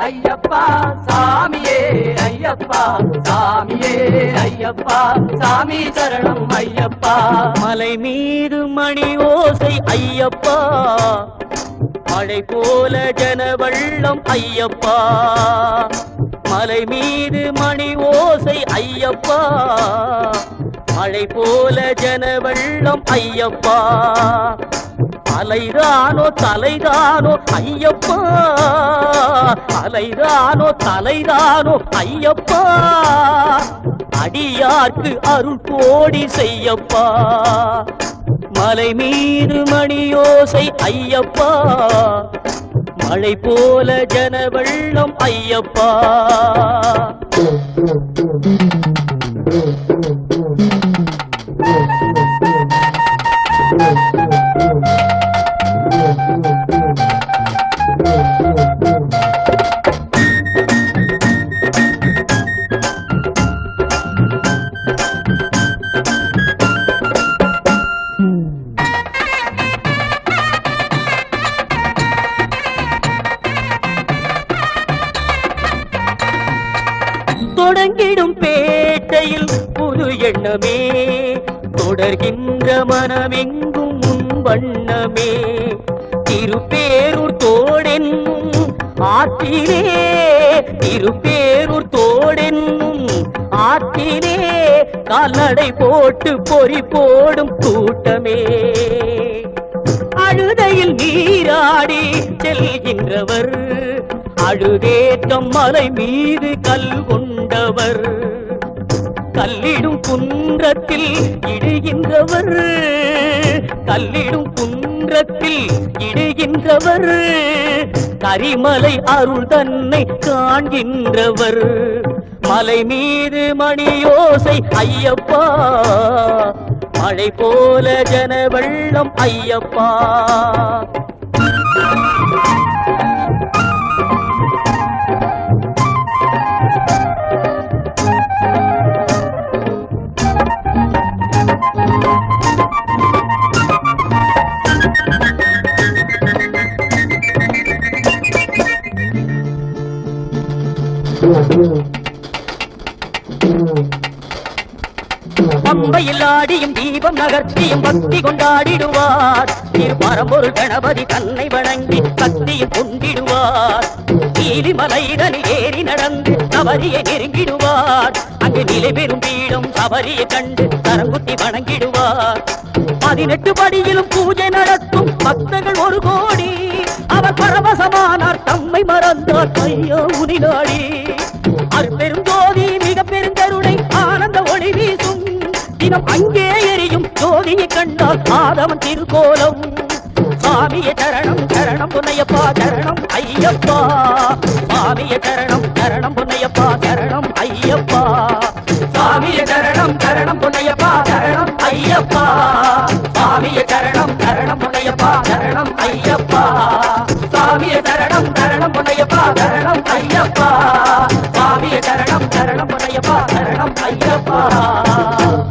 ஐயப்பா சாமியே ஐயப்பா சாமியே ஐயப்பா சாமி சரணம் ஐயப்பா. மலை மீது மணி ஓசை ஐயப்பா, மழை போல ஜனவெள்ளம் ஐயப்பா. மலை மீது மணி ஓசை ஐயப்பா, மழை போல ஜனவெள்ளம் ஐயப்பா. அலைதானோ தலைதானோ ஐயப்பா, அலைதானோ தலைதானோ ஐயப்பா. அடியார்க்கு அருள் கோடி செய்யப்பா. மலை மீது மணியோசை ஐயப்பா, மழை போல ஜனவெள்ளம் ஐயப்பா. தொடங்கிடும் பேட்டையில் புது எண்ணமே, தொடர்கின்ற மனமெங்கும் உன் வண்ணமே. திருப்பேரூர் தோடென்னும் ஆற்றிலே, திருப்பேரூர் தோடென்னும் ஆற்றிலே கால்நடை போட்டு பொறி போடும் கூட்டமே. அழுதையில் நீராடி செல்கின்றவர், அழுதேற்றம் மலை மீது கல் கொண்டவர். கல்லிடும் குன்றத்தில் இடுகின்றவர், கல்லிடும் குன்றத்தில் இடுகின்றவர். கரிமலை அருள் தன்னை காண்கின்றவர். மலை மீது மணியோசை ஐயப்பா, மழை போல ஜனவெள்ளம் ஐயப்பா. பம்பையில் ஆடியும் தீபம் நகர்த்தியும் பக்தி கொண்டாடிடுவார். திருப்பரம்பொருள் கணபதி தன்னை வணங்கி பக்தியில் கொண்டிடுவார். நீலிமலைதனில் ஏறி நடந்து சபரியை நெருங்கிடுவார். அங்கு நிலை பெறும் பீடம் சபரியை கண்டு கரங்குத்தி வணங்கிடுவார். 18 படியிலும் பூஜை நடத்தும் பக்தர்கள் 1 கோடி. அவர் பரவசமானார், தம்மை மறந்தார் ஐயா உனிநாடி. அருப்பெரும் ஜோதி மிக பெருங்கருணை ஆனந்த ஒளி வீசும். தினம் அங்கே எரியும் ஜோதியை கண்டால் ஆதவன் திருக்கோலம். சாமிய சரணம் சரணம் பொன்னையப்பா சரணம் ஐயப்பா. சாமிய சரணம் சரணம் பொன்னையப்பா சரணம் ஐயப்பா. சாமிய சரணம் சரணம் பொன்னையப்பா சரணம் ஐயப்பா. சாமிய சரணம் சரணம் பொன்னையப்பா சரணம் ஐயப்பா. சாமிய சரணம் சரணம் பொன்னையப்பா சரணம் ஐயப்பா. சாமிய சரணம் சரணம் பொன்னையப்பா சரணம் ஐயப்பா.